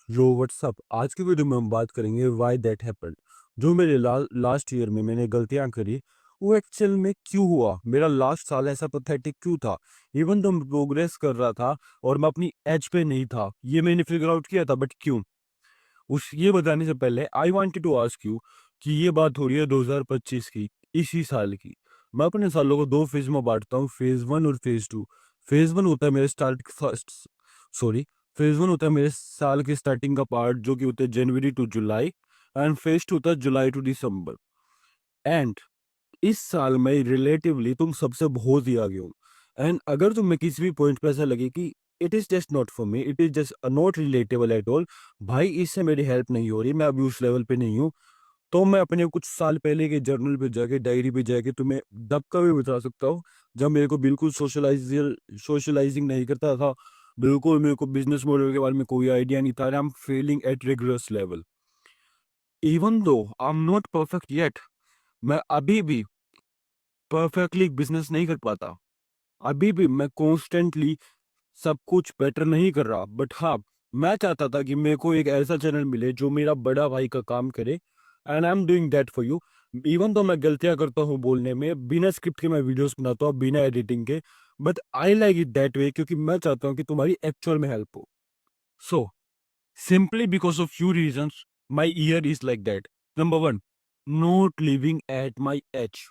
यो WhatsApp आज की video में हम बात करेंगे व्हाई दैट हैपेंड। जो मेरे लास्ट ईयर में मैंने गलतियां करी, वो एक्चुअल में क्यों हुआ, मेरा लास्ट साल ऐसा पैथेटिक क्यों था। इवन तो मैं प्रोग्रेस कर रहा था और मैं अपनी एज पे नहीं था, ये मैंने फिगर आउट किया था, बट क्यों। उस ये बताने से पहले I wanted to ask you कि ये बात हो रही है 2025 की, इसी साल की। मैं अपने सालों को दो फेज में बांटता हूँ, फेज वन और फेज टू। फेज वन होता है मेरे सॉरी फेज वन होता है मेरे साल की स्टार्टिंग का पार्ट, जो कि होता है January to July. And phase two होता है जुलाई टू दिसंबर। एंड इस साल में रिलेटिवली तुम सबसे बहुत ही आगे हो। एंड अगर तुम्हें किसी भी पॉइंट पे ऐसा लगे कि it is just not for me, it is just not relatable at all, भाई इससे मेरी हेल्प नहीं हो रही, मैं अभी उस लेवल पे नहीं हूँ, तो मैं अपने कुछ साल पहले के जर्नल पे जाके, डायरी पे जाके तुम्हें दबका भी बता सकता हूँ। जब मेरे को बिल्कुल सोशलाइजिंग नहीं करता था, बिल्कुल मेरे को बिजनेस मॉडल के बारे में कोई आइडिया नहीं था, I am failing at rigorous level. Even though I am not perfect yet, मैं अभी भी परफेक्टली बिजनेस नहीं कर पाता, अभी भी मैं कॉन्स्टेंटली सब कुछ बेटर नहीं कर रहा। बट हाँ, मैं चाहता था कि मेरे को एक ऐसा चैनल मिले जो मेरा बड़ा भाई का काम करे, and I am doing that for you. Even तो मैं गलतियां करता हूँ बोलने में, बिना स्क्रिप्ट के मैं वीडियोस बनाता हूँ, बिना एडिटिंग के, but I like it that way, क्योंकि मैं चाहता हूँ कि तुम्हारी एक्चुअल में हेल्प हो। So simply because of few reasons my year is like that. Number one, not living at my age.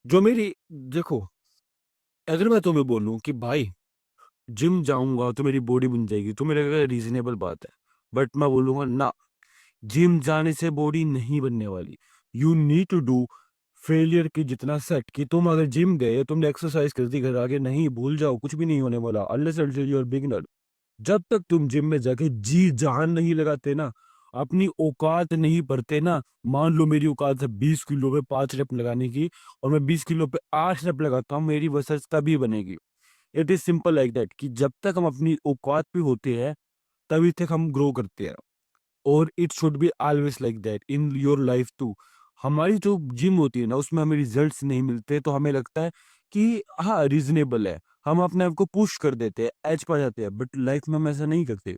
जो मेरी, देखो, अगर मैं तुम्हें बोलूं कि भाई जिम जाऊंगा तो मेरी बॉडी बन जाएगी, तो मेरे लिए रीजनेबल बात है। बट मैं बोलूंगा ना, जिम जाने से बॉडी नहीं बनने वाली। You need to do failure की जितना सेट, कि तुम अगर जिम गए, तुमने एक्सरसाइज कर दी, घर आके नहीं, भूल जाओ, कुछ भी नहीं होने वाला unless until you are beginner. जब तक तुम जिम में जाके जी जान नहीं लगाते ना, अपनी औकात नहीं भरते ना। मान लो मेरी औकात है 20 किलो पे 5 रेप लगाने की, और मैं 20 किलो पे 8 रेप लगाता हूँ, मेरी वर्सस तभी बनेगी। It is simple like that, कि जब तक हम अपनी औकात पे होते हैं, तभी तक हम ग्रो करते हैं। और it should be always like that in your life too. हमारी जो जिम होती है ना, उसमें हमें रिजल्ट्स नहीं मिलते, तो हमें लगता है कि हाँ रीजनेबल है, हम अपने आप को पुश कर देते हैं, एज पा जाते हैं, बट लाइफ में हम ऐसा नहीं करते।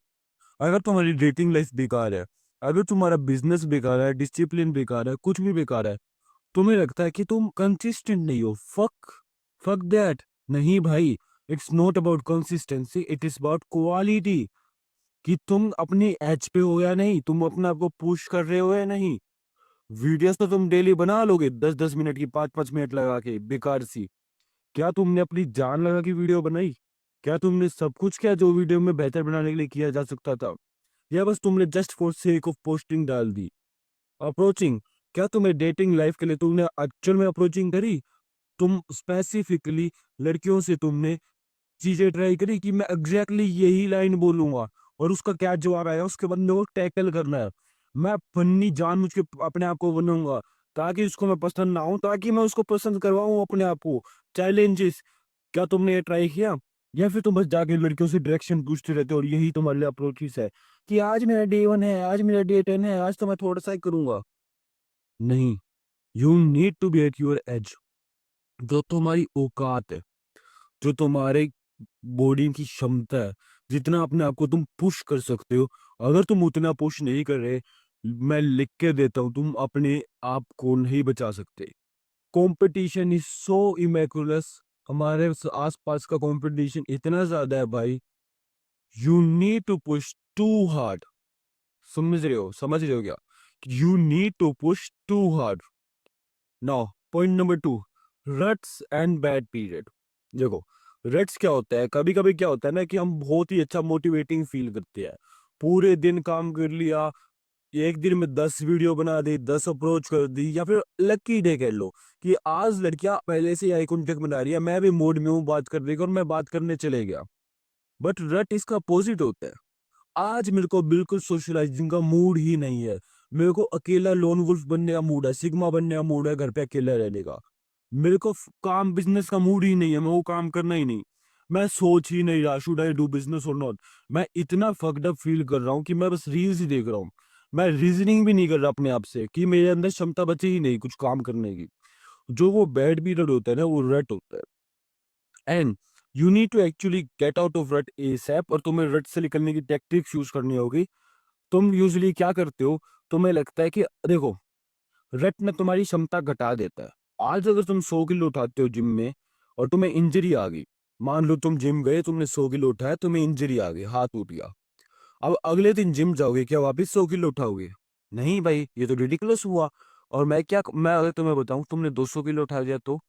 अगर तुम्हारी डेटिंग लाइफ बेकार है, अगर तुम्हारा बिजनेस बेकार है, डिसिप्लिन बेकार है, कुछ भी बेकार है, तुम्हें लगता है कि तुम कंसिस्टेंट नहीं हो, फक फक दैट। नहीं भाई, it's not about consistency, it is about quality. कि तुम अपनी एज पे हो या नहीं, तुम अपने आप को पुश कर रहे हो या नहीं। वीडियोस तो तुम डेली बना लोगे, 10-10 मिनट की, 5-5 मिनट लगा के, बेकार सी। क्या तुमने अपनी जान लगा के वीडियो बनाई? क्या तुमने सब कुछ किया जो वीडियो में बेहतर बनाने के लिए किया जा सकता था? या बस तुमने just for sake of posting डाल दी? अप्रोचिंग, क्या तुम्हें डेटिंग लाइफ के लिए तुमने एक्चुअल में अप्रोचिंग करी? तुम स्पेसिफिकली लड़कियों से तुमने चीजें ट्राई करी कि मैं एग्जैक्टली यही लाइन बोलूंगा, और उसका क्या जवाब आया, उसके बंदे को टैकल करना है। मैं फन्नी जानबूझ के अपने आप को बनाऊंगा, ताकि उसको मैं पसंद ना हूं, ताकि मैं उसको पसंद करवाऊं अपने आप को। चैलेंजेस, क्या तुमने ये ट्राई किया? या फिर तुम बस जाके लड़कियों से डायरेक्शन पूछते रहते हो, और यही तुम्हारे लिए अप्रोचेस है कि आज मेरा डे 1 है, आज मेरा डे 10 है, आज तो मैं थोड़ा सा ही करूंगा? नहीं, you need to be at your age. जो तुम्हारी औकात है, जो तुम्हारे बॉडी की क्षमता है, जितना अपने आप को तुम पुश कर सकते हो, अगर तुम उतना पुश नहीं कर रहे, मैं लिख के देता हूँ, तुम अपने आप को नहीं बचा सकते। कंपटीशन इज सो इमेकुलस, हमारे आसपास का कंपटीशन इतना ज्यादा है भाई। You need to push too hard. समझ रहे हो क्या? You need to push too hard. Now point number two, ruts and bad period. देखो, रट्स क्या होता है, कभी कभी क्या होता है ना, कि हम बहुत ही अच्छा मोटिवेटिंग फील करते हैं, पूरे दिन काम कर लिया, एक दिन में 10 वीडियो बना दी, 10 अप्रोच कर दी, या फिर लकी डे कह लो कि आज लड़कियां पहले से आई कांटेक्ट बना रही है, मैं भी मूड में हूँ बात करने का, और मैं बात करने चले गया। बट रट इसका अपोजिट होता है। आज मेरे को बिल्कुल सोशलाइजिंग का मूड ही नहीं है, मेरे को अकेला लोन वुल्फ बनने का मूड है, सिग्मा बनने का मूड है, घर पे अकेला रहने का। मेरे को काम बिजनेस का मूड ही नहीं है, मैं वो काम करना ही नहीं। मैं सोच ही नहीं रहा शुड आई डू बिजनेस और नॉट। मैं इतना फक्ड अप फील कर रहा हूँ कि मैं बस रील्स ही देख रहा हूँ। मैं रीजनिंग भी नहीं कर रहा अपने आप से, कि मेरे अंदर क्षमता बची ही नहीं कुछ काम करने की। जो वो बैड पीरियड होता है ना, वो रट होता है। And you need to actually get out of rut ASAP, और तुम्हें रट से निकलने की टेक्टिक्स यूज करनी होगी। तुम यूजुअली क्या करते हो, तुम्हें लगता है कि देखो, रटना तुम्हारी क्षमता घटा देता है। आज अगर तुम 100 किलो उठाते हो जिम में और तुम्हें इंजरी आ गई, मान लो तुम जिम गए, तुमने 100 किलो उठाया, तुम्हें इंजरी आ गई, हाथ टूट गया। अब अगले दिन जिम जाओगे, क्या वापस 100 किलो उठाओगे? नहीं भाई, ये तो रिडिकुलस हुआ। और मैं अगर तुम्हें बताऊं तुमने 200 किलो उठा दिया तो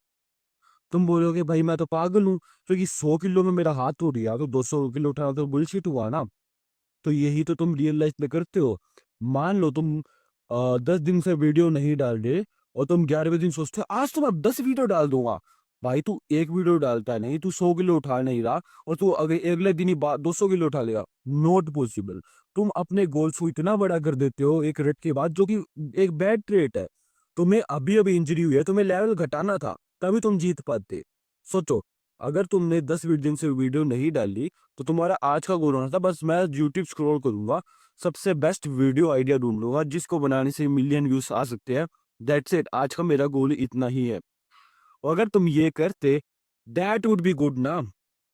तुम बोलोगे भाई मैं तो पागल हूँ, क्योंकि 100 किलो में मेरा हाथ टूट गया तो 200 किलो उठाना तो बुलशिट हुआ ना। तो यही तो तुम रियल लाइफ में करते हो। मान लो तुम 10 दिन से वीडियो नहीं डाल रहे और तुम 11वें दिन सोचते हो आज तो मैं 10 वीडियो डाल दूंगा। भाई तू एक वीडियो डालता नहीं, तू 100 किलो उठा नहीं रहा और तू अगर अगले दिन ही 200 किलो उठा लेगा। Not possible. तुम अपने गोल्स को इतना बड़ा कर देते हो एक रेट के बाद, जो कि एक बैड ट्रेट है। तुम्हें अभी अभी इंजरी हुई है, तुम्हें लेवल घटाना था, तभी तुम जीत पाते। सोचो, अगर तुमने 10 दिन से वीडियो नहीं डाली तो तुम्हारा आज का गोल होना था बस मैं यूट्यूब स्क्रॉल करूंगा, सबसे बेस्ट वीडियो आइडिया ढूंढ लूंगा जिसको बनाने से मिलियन व्यूज आ सकते हैं। दैट्स इट, आज का मेरा गोल इतना ही है। और अगर तुम ये करते, दैट वुड बी गुड ना,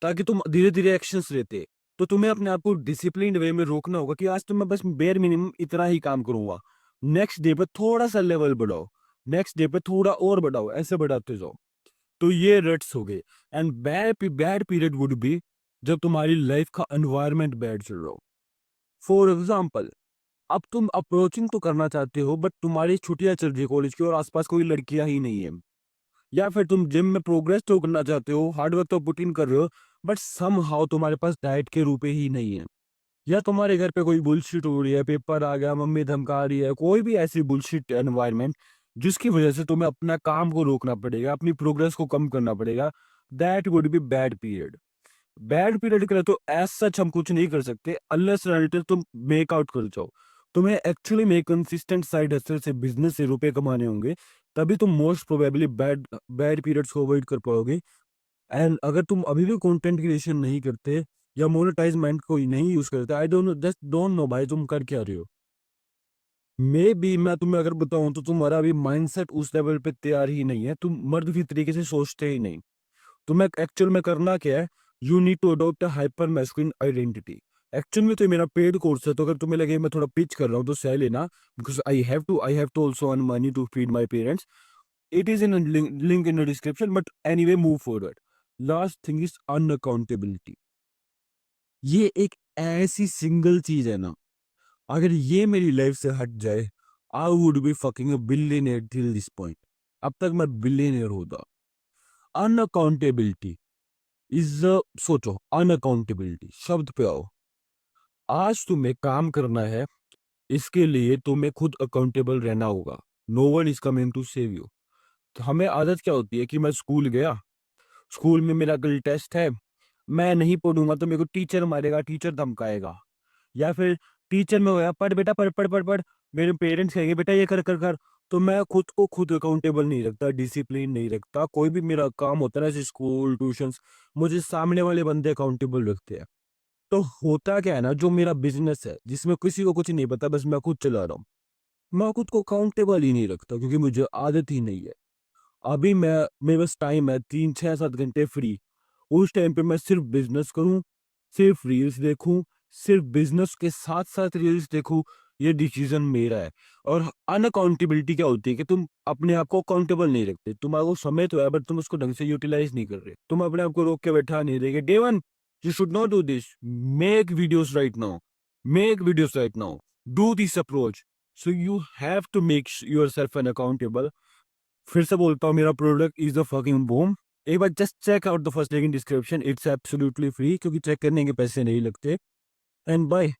ताकि तुम धीरे धीरे एक्शंस लेते। तो तुम्हें अपने आप को डिसिप्लिन वे में रोकना होगा कि आज तो मैं बस बेयर मिनिमम इतना ही काम करूंगा। नेक्स्ट डे पे थोड़ा सा लेवल बढ़ाओ, नेक्स्ट डे पे थोड़ा और बढ़ाओ, ऐसे बढ़ाते जाओ। तो ये रट्स हो गए। And bad bad period would be जब तुम्हारी लाइफ का एनवायरनमेंट बैड चल रहा हो। फॉर एग्जाम्पल, अब तुम अप्रोचिंग तो करना चाहते हो बट तुम्हारी छुट्टियां चल रही है कॉलेज की और आसपास कोई लड़कियां ही नहीं है। या फिर तुम जिम में प्रोग्रेस तो करना चाहते हो, हार्डवर्क तो पुट इन कर रहे हो, बट सम हाउ तुम्हारे पास डाइट के रुपए ही नहीं है। या तुम्हारे घर पे कोई बुलशिट हो रही है, पेपर आ गया, मम्मी धमका रही है, कोई भी ऐसी बुलशिट एनवायरनमेंट जिसकी वजह से तुम्हें अपना काम को रोकना पड़ेगा, अपनी प्रोग्रेस को कम करना पड़ेगा। That would be bad period. Bad period के लिए तो एज सच हम कुछ नहीं कर सकते अनलेस अनटिल तुम मेक आउट कर जाओ। तुम्हें एक्चुअली में कंसिस्टेंट साइड हसल से बिजनेस से रुपए कमाने होंगे, तभी तुम most probably bad bad periods को अवॉइड कर पाओगे। एंड अगर तुम अभी भी कंटेंट क्रिएशन नहीं करते या मोनेटाइजमेंट कोई नहीं यूज करते, I don't know, just don't know भाई तुम कर क्या रहे हो। मे बी मैं तुम्हें अगर बताऊं तो तुम्हारा अभी माइंडसेट उस लेवल पे तैयार ही नहीं है, तुम मर्द की तरीके से सोचते ही नहीं। तुम्हें एक्चुअल में करना क्या है, you need to adopt a hyper masculine identity. Actual में तो ये मेरा पेड कोर्स है, तो अगर तुम्हें लगे मैं थोड़ा पिच कर रहा हूँ तो सह लेना, because I have to also earn money to feed my parents. It is in link in the description, but anyway move forward. Last thing is unaccountability. ये एक ऐसी सिंगल चीज है ना, अगर ये मेरी लाइफ से हट जाए, I would be fucking a billionaire till this point. अब तक मैं बिलियनियर होता। अनअकाउंटेबिलिटी इज, सोचो, अनअकाउंटेबिलिटी शब्द पे आओ। आज तुम्हें काम करना है, इसके लिए तुम्हें खुद अकाउंटेबल रहना होगा। No one is coming to save you. तो हमें आदत क्या होती है कि मैं स्कूल गया, स्कूल में मेरा कल टेस्ट है, मैं नहीं पढ़ूंगा तो मेरे को टीचर मारेगा, टीचर धमकाएगा। या फिर टीचर में होया पढ़ बेटा, पढ़ पढ़ पढ़ पढ़, मेरे पेरेंट्स कहेंगे बेटा ये कर कर कर। तो मैं खुद को खुद अकाउंटेबल नहीं रखता, डिसिप्लिन नहीं रखता। कोई भी मेरा काम होता है ना, जैसे स्कूल ट्यूशंस, मुझे सामने वाले बंदे अकाउंटेबल रखते हैं। तो होता क्या है ना, जो मेरा बिजनेस है जिसमें किसी को कुछ नहीं पता, बस मैं खुद चला रहा हूँ, मैं खुद को अकाउंटेबल ही नहीं रखता क्योंकि मुझे आदत ही नहीं है। अभी मैं, मेरे पास टाइम है 3 6 7 घंटे फ्री, उस टाइम पे मैं सिर्फ बिजनेस करूं, सिर्फ रील्स देखूं, सिर्फ बिजनेस के साथ साथ रील्स देखूं। ये डिसीजन मेरा है। और अनअकाउंटेबिलिटी क्या होती है कि तुम अपने आप को अकाउंटेबल नहीं रखते। तुम्हारे को समय तो है बट तुम उसको ढंग से यूटिलाइज नहीं कर रहे, तुम अपने आप को रोक के बैठा नहीं रहे। Day one, you should not do this, make videos right now, make videos right now, do this approach. So you have to make yourself an accountable. फिर से बोलता हूँ, मेरा product is the fucking boom. एक बार just check out the first link in description, it's absolutely free, क्योंकि check करने के पैसे नहीं लगते। And bye.